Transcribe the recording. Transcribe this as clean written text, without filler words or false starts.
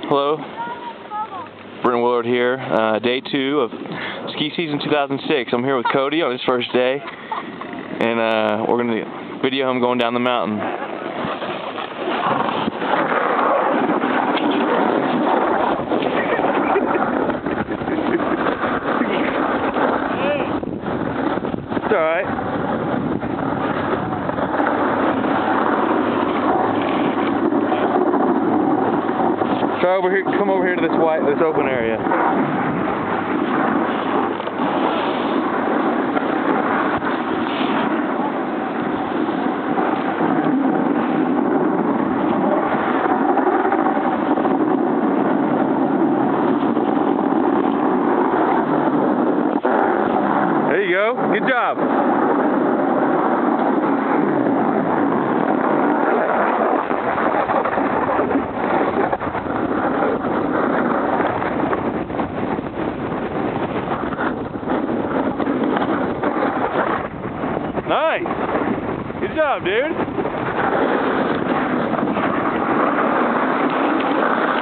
Hello, Brent Willard here. Day 2 of ski season 2006. I'm here with Cody on his first day, and we're going to video him going down the mountain. It's alright. Try over here. Come over here to this open area. There you go. Good job. Nice! Good job, dude!